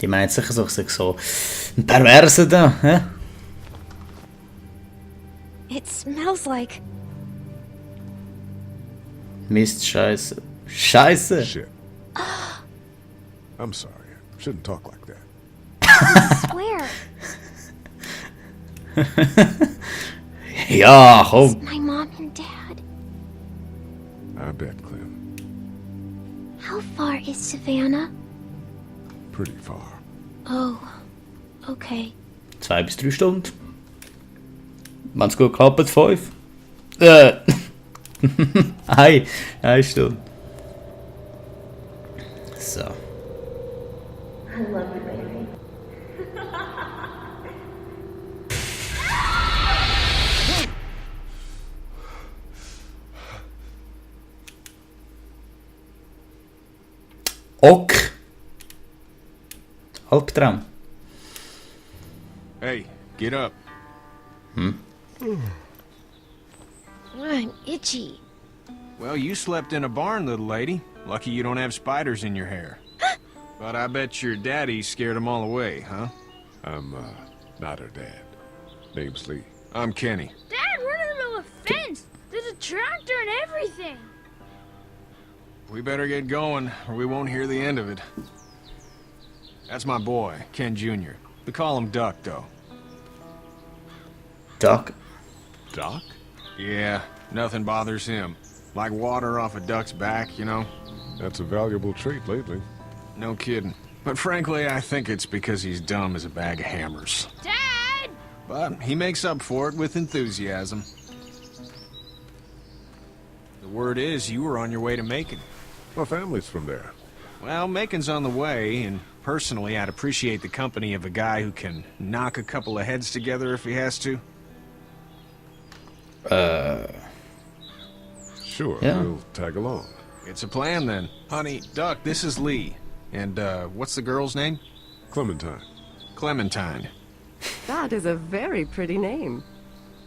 Die meint sicher so, ich sag so, ein Perverser da, hä? It smells like... Mist, Scheiße. Scheiße! Shit. I'm sorry. I shouldn't talk like that. I swear. Ja, It's komm. my mom and dad. I bet, Clem. How far is Savannah? Pretty far. Oh, okay. 2 bis 3 Stunden. Wenn's gut klappt, 5. Eine Stunde. So. I love you, baby. Ok. Albtraum. Hey, get up. I'm itchy. Well, you slept in a barn, little lady. Lucky you don't have spiders in your hair. But I bet your daddy scared them all away, huh? I'm, not her dad. Name's Lee. I'm Kenny. Dad, we're in the middle of a fence. There's a tractor and everything. We better get going, or we won't hear the end of it. That's my boy, Ken Jr. We call him Duck, though. Duck. Doc? Yeah, nothing bothers him. Like water off a duck's back, you know? That's a valuable trait lately. No kidding. But frankly, I think it's because he's dumb as a bag of hammers. Dad! But he makes up for it with enthusiasm. The word is you were on your way to Macon. My family's from there. Well, Macon's on the way, and personally, I'd appreciate the company of a guy who can knock a couple of heads together if he has to. Sure, Yeah. we'll tag along. It's a plan, then. Honey, Duck, this is Lee. And, what's the girl's name? Clementine. Clementine. That is a very pretty name.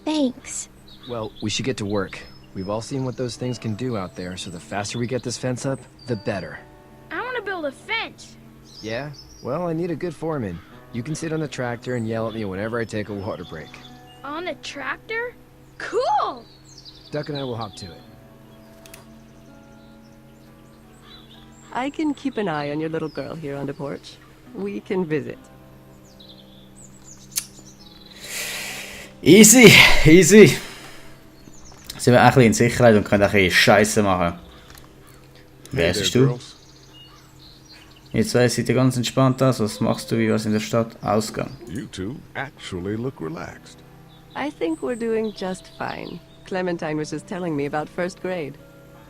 Thanks. Well, we should get to work. We've all seen what those things can do out there, so the faster we get this fence up, the better. I want to build a fence. Yeah? Well, I need a good foreman. You can sit on the tractor and yell at me whenever I take a water break. On the tractor? Cool! Duck and I will hop to it. I can keep an eye on your little girl here on the porch. We can visit. Easy, easy. Sind wir ein bisschen in Sicherheit und können ein bisschen Scheiße machen. Wer Hey bist there, du? girls. Ihr zwei seid ihr ganz entspannt aus. Was machst du, wie war's in der Stadt? Ausgang. You two actually look relaxed. I think we're doing just fine. Clementine was just telling me about first grade.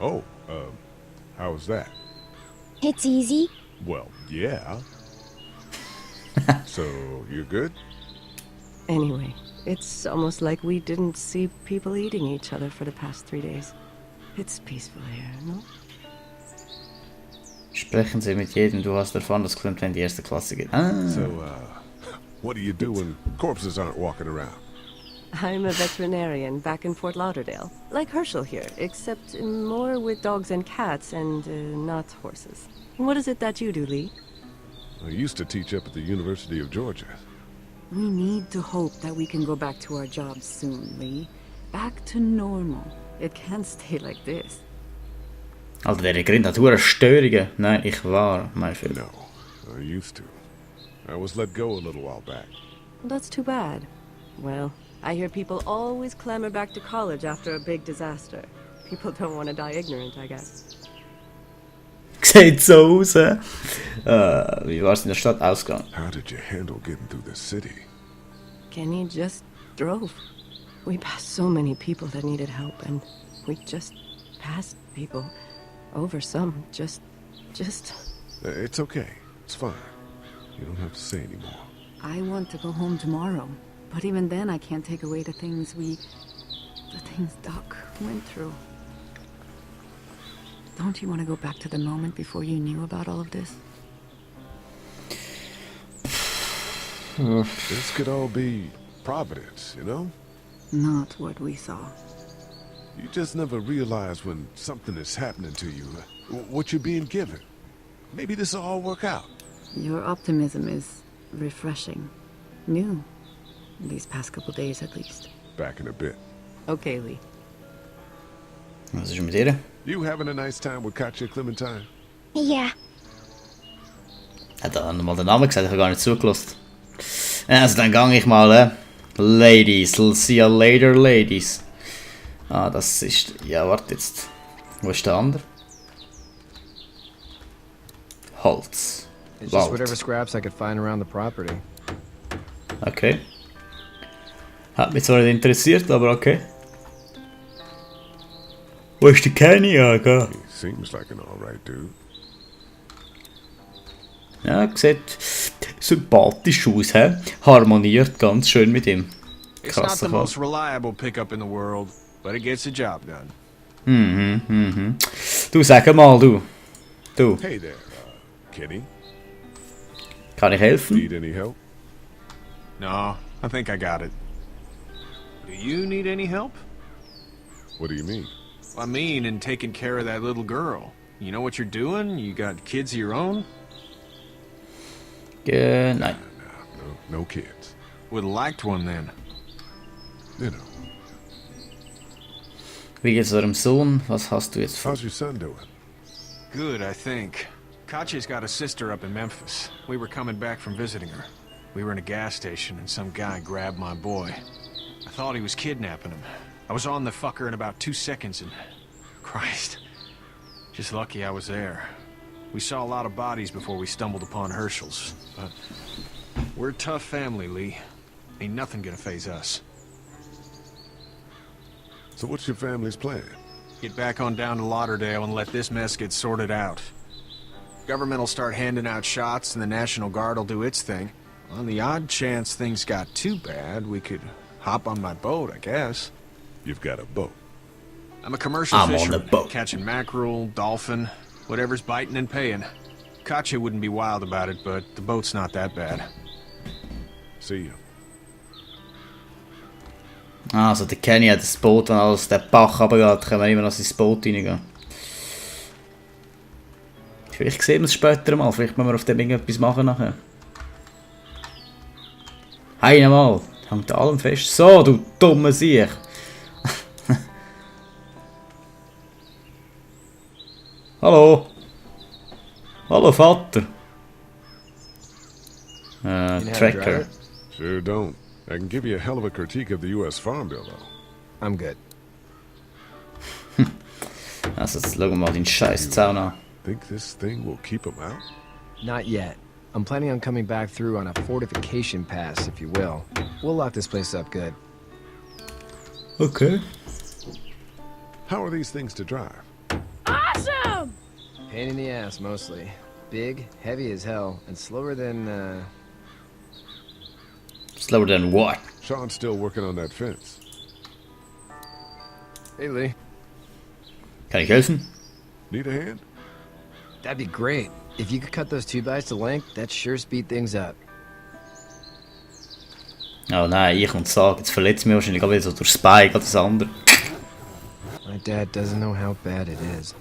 Oh, how was that? It's easy. Well, yeah. So, you're good? Anyway, it's almost like we didn't see people eating each other for the past 3 days. It's peaceful here, no? Sprechen Sie mit jedem. Du hast erfahren, dass Clinton in die erste Klasse geht. Ah. So, what do you do when corpses aren't walking around? I'm a veterinarian back in Fort Lauderdale. Like Herschel here, except more with dogs and cats and not horses. What is it that you do, Lee? I used to teach up at the University of Georgia. We need to hope that we can go back to our jobs soon, Lee. Back to normal. It can't stay like this. Alter, der Grind hat hure Störungen. Nein, ich war, mein Film. No, I used to. I was let go a little while back. That's too bad. Well, I hear people always clamor back to college after a big disaster. People don't want to die ignorant, I guess. Sieht so aus. Wie war's in der Stadt? Ausgang. How did you handle getting through the city? Kenny just drove. We passed so many people that needed help, and we just passed people. Over some, just... It's okay. It's fine. You don't have to say anymore. I want to go home tomorrow. But even then, I can't take away the things Doc went through. Don't you want to go back to the moment before you knew about all of this? This could all be Providence, you know? Not what we saw. You just never realize when something is happening to you, what you're being given. Maybe this will all work out. Your optimism is refreshing. New. These past couple days, at least. Back in a bit. Okay, Lee. Was ist mit ihr? You having a nice time with Katja Clementine? Yeah. Hat er mal den Namen gesagt? Ich habe gar nicht zugelassen. Also dann gang ich mal. Ladies, see you later, ladies. Ah, das ist... Ja, warte jetzt. Wo ist der andere? Holz. It's just whatever Wald. scraps I could find around the property. Okay. Hat mich zwar nicht interessiert, aber okay. Wo ist der Kenny? Ja, gell. He seems like an alright dude. Ja, sieht sympathisch aus, hä? Harmoniert ganz schön mit ihm. It's not the Krasser most Fall. reliable pickup in the world, but it gets the job done. Du, sag mal, du. Du, Hey there, Kenny. kann ich helfen? Need any help? No, I think I got it. Do you need any help? What do you mean? I mean, in taking care of that little girl. You know what you're doing? You got kids of your own? Nein. No kids. Would've liked one then. You know. Wie geht's eurem Sohn? Was hast du jetzt vor? How's your son doing? Good, I think. Katya's got a sister up in Memphis. We were coming back from visiting her. We were in a gas station and some guy grabbed my boy. I thought he was kidnapping him. I was on the fucker in about 2 seconds and... Christ. Just lucky I was there. We saw a lot of bodies before we stumbled upon Herschel's. But we're a tough family, Lee. Ain't nothing gonna faze us. So what's your family's plan? Get back on down to Lauderdale and let this mess get sorted out. Government will start handing out shots and the National Guard will do its thing. On the odd chance things got too bad, we could hop on my boat, I guess. You've got a boat. I'm a commercial I'm on the fisherman, boat. catching mackerel, dolphin, whatever's biting and paying. Katya wouldn't be wild about it, but the boat's not that bad. See you. Also der Kenny hat das Boot, und alles der Bach runtergeht, können wir immer noch ins Boot reingehen. Vielleicht sehen wir es später mal, vielleicht müssen wir auf dem irgendetwas machen nachher. Hey, mal, hängt an allem fest. So, du dumme Siech. Hallo. Hallo, Vater. You know how to drive Tracker. it? Sure don't. I can give you a hell of a critique of the U.S. Farm Bill, though. I'm good. Also, jetzt schauen wir mal den scheiß Zaun an. Think this thing will keep them out? Not yet. I'm planning on coming back through on a fortification pass, if you will. We'll lock this place up good. Okay. How are these things to drive? Awesome! Pain in the ass, mostly. Big, heavy as hell, and slower than, Slower than what? Sean's still working on that fence. Hey, Lee. Kann ich helfen? Need a hand? That'd be great. If you could cut those 2x to length, that'd sure speed things up. Oh nein, ich und sage, jetzt verletzt mich wahrscheinlich wieder so durch Spike oder das andere. My dad doesn't know how bad it is.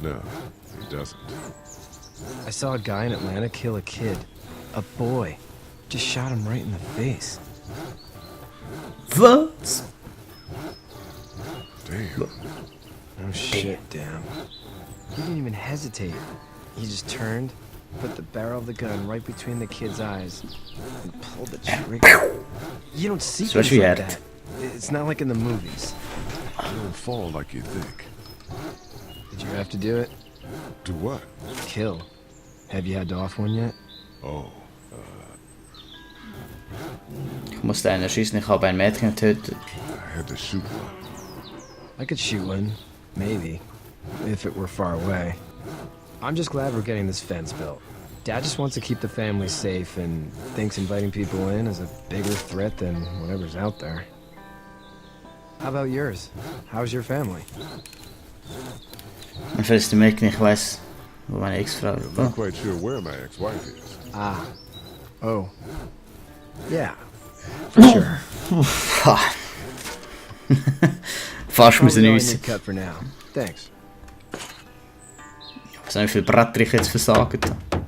No, he doesn't. I saw a guy in Atlanta kill a kid. A boy. Just shot him right in the face. Was? Damn. Oh shit, damn. He didn't even hesitate. He just turned, put the barrel of the gun right between the kid's eyes, and pulled the trigger. You don't see So things we like had- that. It's not like in the movies. You don't fall like you think. Did you have to do it? Do what? Kill. Have you had to off one yet? Oh, Ich musste einen erschießen, ich habe ein Mädchen getötet. I had to shoot one. I could shoot one. Maybe. If it were far away. I'm just glad we're getting this fence built. Dad just wants to keep the family safe and thinks inviting people in is a bigger threat than whatever's out there. How about yours? How's your family? Und falls du merkst, ich weiß, wo meine Ex-Frau ist. I'm not quite sure where my ex-wife is. Ah. Oh. Yeah. For sure. Fast müssen Probably uns. need cut for now. Thanks. Ich weiß nicht, wie viel Bretter ich jetzt versagt habe.